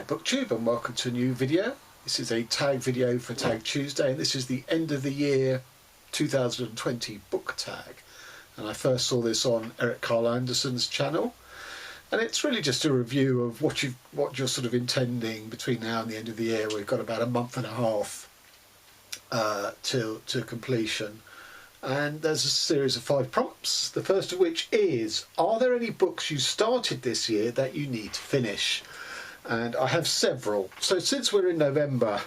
Hi BookTube, and welcome to a new video. This is a tag video for Tag Tuesday, and this is the end of the year 2020 book tag. And I first saw this on Eric Carl Anderson's channel, and it's really just a review of what you're sort of intending between now and the end of the year. We've got about a month and a half to completion, and there's a series of 5 prompts. The first of which is, are there any books you started this year that you need to finish? And I have several. So since we're in November,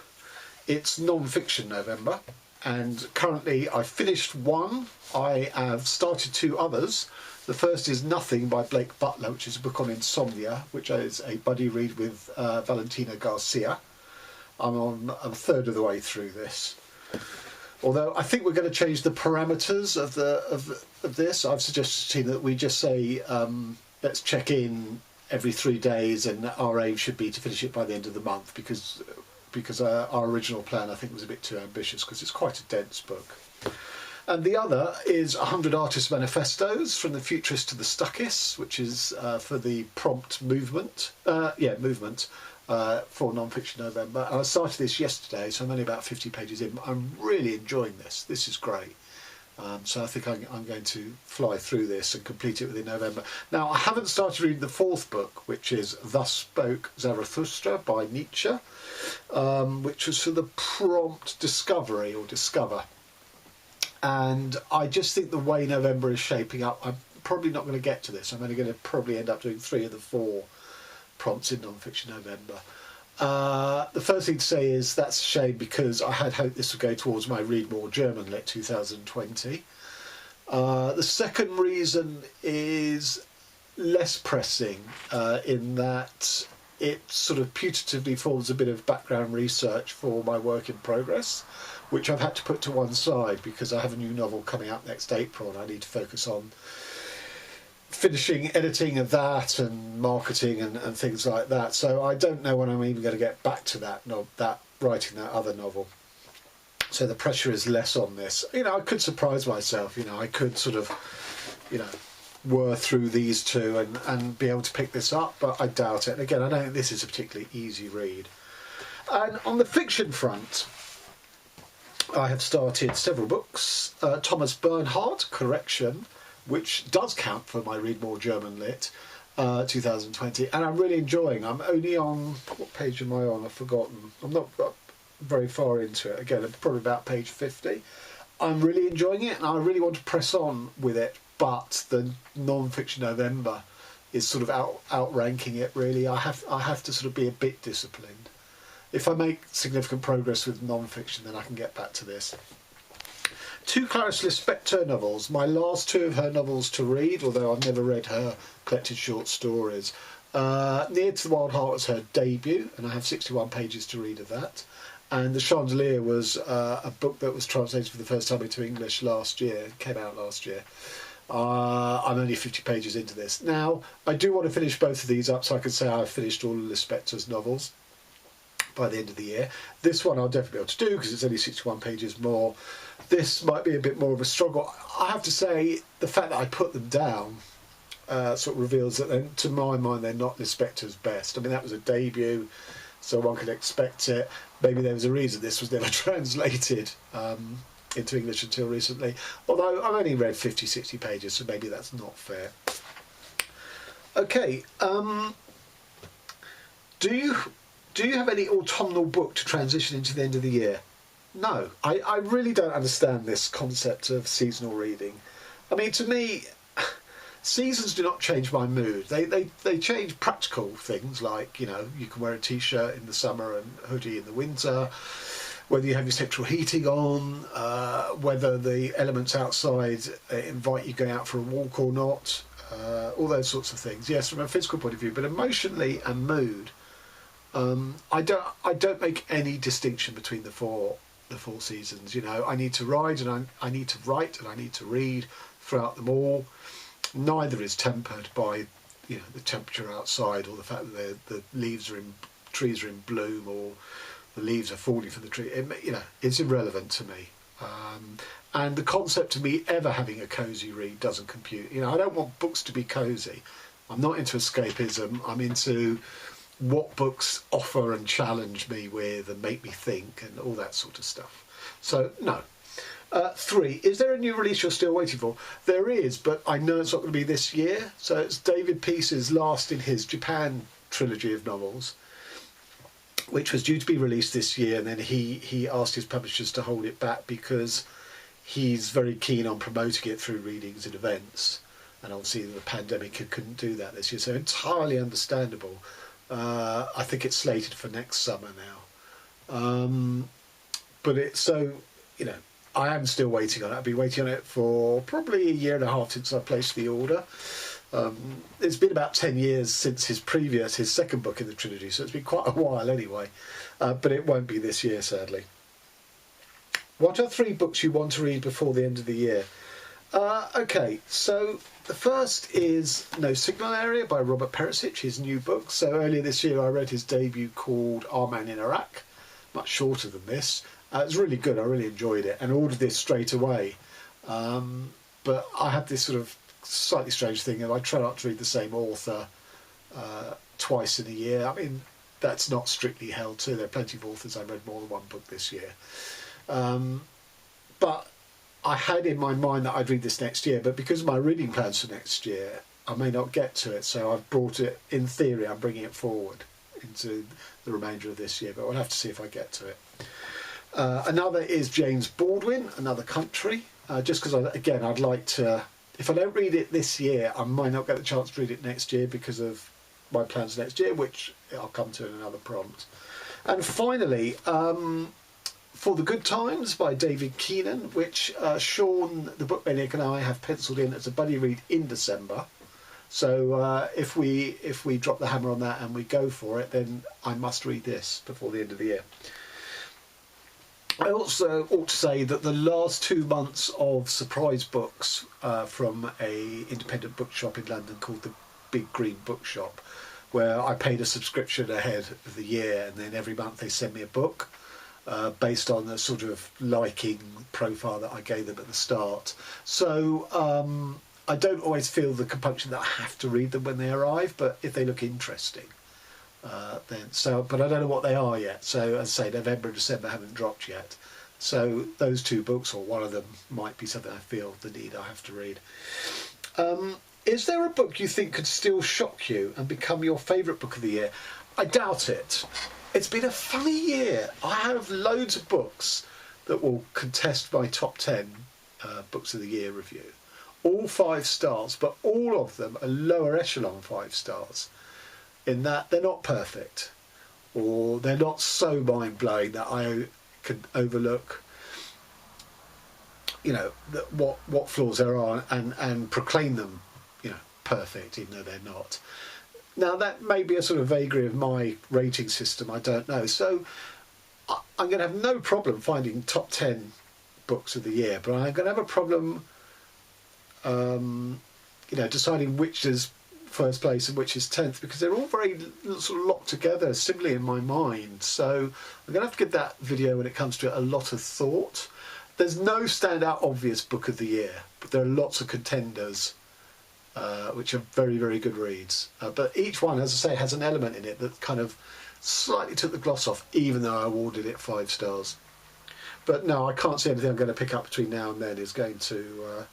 it's non-fiction November, and currently I've finished one. I have started 2 others. The first is Nothing by Blake Butler, which is a book on insomnia, which is a buddy read with Valentina Garcia. I'm on a third of the way through this. Although I think we're going to change the parameters of this. I've suggested to Tina that we just say let's check in every 3 days, and our aim should be to finish it by the end of the month, because our original plan, I think, was a bit too ambitious, because it's quite a dense book. And the other is 100 Artist Manifestos, From the Futurist to the Stuckists, which is for the prompt movement, for Non-Fiction November. And I started this yesterday, so I'm only about 50 pages in. I'm really enjoying this. This is great. So I think I'm going to fly through this and complete it within November. Now, I haven't started reading the 4th book, which is Thus Spoke Zarathustra by Nietzsche, which was for the prompt discovery, or discover. And I just think the way November is shaping up, I'm probably not going to get to this. I'm only going to probably end up doing 3 of the 4 prompts in Non-Fiction November. The first thing to say is that's a shame, because I had hoped this would go towards my Read More German Lit 2020. The second reason is less pressing, in that it sort of putatively forms a bit of background research for my work in progress, which I've had to put to one side because I have a new novel coming out next April, and I need to focus on finishing editing of that and marketing and things like that. So I don't know when I'm even going to get back to that writing that other novel. So the pressure is less on this. You know, I could surprise myself. You know, I could sort of, whir through these 2 and be able to pick this up, but I doubt it. And again, I don't think this is a particularly easy read. And on the fiction front, I have started several books. Thomas Bernhard, Correction, which does count for my Read More German Lit 2020, and I'm really enjoying. I'm only on, what page am I on? I've forgotten. I'm not very far into it. Again, I'm probably about page 50. I'm really enjoying it, and I really want to press on with it, but the Non-Fiction November is sort of outranking it, really. I have to sort of be a bit disciplined. If I make significant progress with non-fiction, then I can get back to this. 2 Clarice Lispector novels, my last 2 of her novels to read, although I've never read her collected short stories. Near to the Wild Heart was her debut, and I have 61 pages to read of that. And The Chandelier was a book that was translated for the first time into English last year, came out last year. I'm only 50 pages into this. Now, I do want to finish both of these up so I can say I've finished all of Lispector's novels by the end of the year. This one I'll definitely be able to do because it's only 61 pages more. This might be a bit more of a struggle. I have to say, the fact that I put them down sort of reveals that, to my mind, they're not Lispector's best. I mean, that was a debut, so one could expect it. Maybe there was a reason this was never translated into English until recently. Although I've only read 50, 60 pages, so maybe that's not fair. Okay, do you have any autumnal book to transition into the end of the year? No, I really don't understand this concept of seasonal reading. I mean, to me, seasons do not change my mood. They change practical things, like, you can wear a t-shirt in the summer and a hoodie in the winter, whether you have your central heating on, whether the elements outside invite you going out for a walk or not, all those sorts of things. Yes, from a physical point of view, but emotionally and mood, I don't make any distinction between the four seasons. I need to ride, and I need to write, and I need to read throughout them all. Neither is tempered by the temperature outside, or the fact that the trees are in bloom, or the leaves are falling from the tree. It's irrelevant to me. And the concept of me ever having a cosy read doesn't compute. I don't want books to be cosy. I'm not into escapism. I'm into what books offer and challenge me with and make me think and all that sort of stuff. So no. 3, is there a new release you're still waiting for? There is, but I know it's not going to be this year. So it's David Peace's last in his Japan trilogy of novels, which was due to be released this year, and then he asked his publishers to hold it back because he's very keen on promoting it through readings and events, and obviously the pandemic couldn't do that this year, so entirely understandable. I think it's slated for next summer now, but it's so, you know, I am still waiting on it. I've been waiting on it for probably a year and a half since I placed the order. It's been about 10 years since his second book in the trilogy, so it's been quite a while anyway, but it won't be this year, sadly. What are 3 books you want to read before the end of the year? Okay, so the first is No Signal Area by Robert Perisic, his new book. So earlier this year I read his debut called Our Man in Iraq, much shorter than this. It was really good, I really enjoyed it, and ordered this straight away. But I have this sort of slightly strange thing, and I try not to read the same author twice in a year. I mean, that's not strictly held to. There are plenty of authors I've read more than one book this year. But I had in my mind that I'd read this next year, but because of my reading plans for next year, I may not get to it, so I've brought it, in theory, I'm bringing it forward into the remainder of this year, but we'll have to see if I get to it. Another is James Baldwin, Another Country, just because, again, I'd like to, if I don't read it this year, I might not get the chance to read it next year because of my plans next year, which I'll come to in another prompt. And finally, For the Good Times by David Keenan, which Sean, the book maniac, and I have penciled in as a buddy read in December. So if we drop the hammer on that and we go for it, then I must read this before the end of the year. I also ought to say that the last 2 months of surprise books from a independent bookshop in London called the Big Green Bookshop, where I paid a subscription ahead of the year, and then every month they send me a book based on the sort of liking profile that I gave them at the start. So I don't always feel the compunction that I have to read them when they arrive, but if they look interesting, but I don't know what they are yet. So as I say, November and December haven't dropped yet. So those 2 books, or one of them, might be something I feel the need I have to read. Is there a book you think could still shock you and become your favourite book of the year? I doubt it. It's been a funny year. I have loads of books that will contest my top 10 books of the year review. All 5 stars, but all of them are lower echelon 5 stars, in that they're not perfect, or they're not so mind-blowing that I can overlook, you know, what flaws there are and proclaim them, you know, perfect, even though they're not. Now that may be a sort of vagary of my rating system, I don't know. So I'm going to have no problem finding top 10 books of the year, but I'm going to have a problem, you know, deciding which is first place and which is 10th, because they're all very sort of locked together simply in my mind. So I'm going to have to give that video, when it comes to it, a lot of thought. There's no standout obvious book of the year, but there are lots of contenders which are very, very good reads. But each one, as I say, has an element in it that kind of slightly took the gloss off, even though I awarded it 5 stars. But no, I can't see anything I'm going to pick up between now and then is going to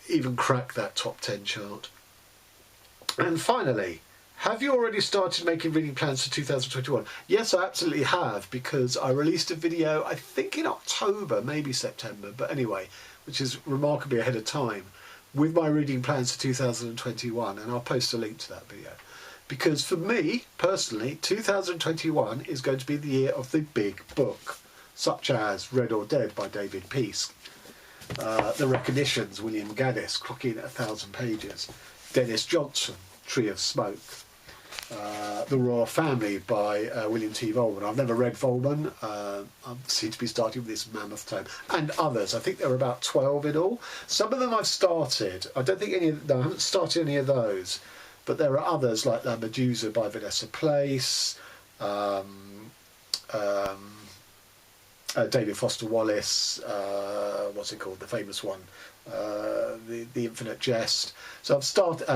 even crack that top 10 chart. And finally, have you already started making reading plans for 2021? Yes, I absolutely have, because I released a video, I think in October, maybe September, but anyway, which is remarkably ahead of time, with my reading plans for 2021, and I'll post a link to that video. Because for me, personally, 2021 is going to be the year of the big book, such as Red or Dead by David Peace, The Recognitions, William Gaddis, clocking at 1,000 pages, Dennis Johnson, Tree of Smoke, The Royal Family by William T. Volman. I've never read Volman. I seem to be starting with this mammoth tome, and others. I think there are about 12 in all. Some of them I've started. I don't think I haven't started any of those, but there are others like Medusa by Vanessa Place, David Foster Wallace, what's it called, the famous one, the Infinite Jest. So I've started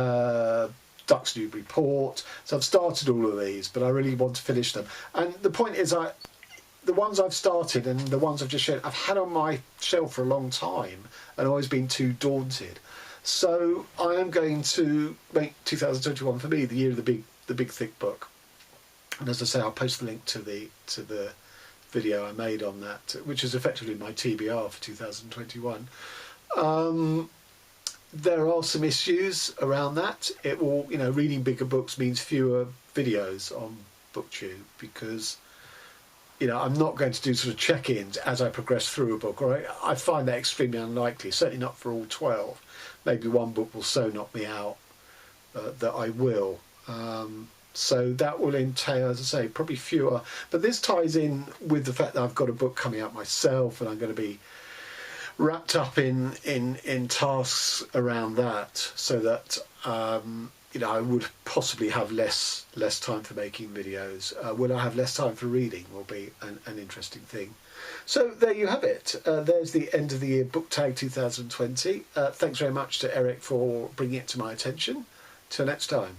Ducks Newburyport. So I've started all of these, but I really want to finish them. And the point is, the ones I've started and the ones I've just shown, I've had on my shelf for a long time and always been too daunted. So I am going to make 2021 for me the year of the big thick book. And as I say, I'll post the link to the video I made on that, which is effectively my TBR for 2021. There are some issues around that. It will, you know, reading bigger books means fewer videos on BookTube, because, you know, I'm not going to do sort of check-ins as I progress through a book, or I find that extremely unlikely, certainly not for all 12. Maybe one book will so knock me out that I will. So that will entail, as I say, probably fewer. But this ties in with the fact that I've got a book coming out myself, and I'm going to be wrapped up in tasks around that, so that you know, I would possibly have less time for making videos. Will I have less time for reading will be an interesting thing. So there you have it. There's the end of the year book tag 2020. Thanks very much to Eric for bringing it to my attention. Till next time.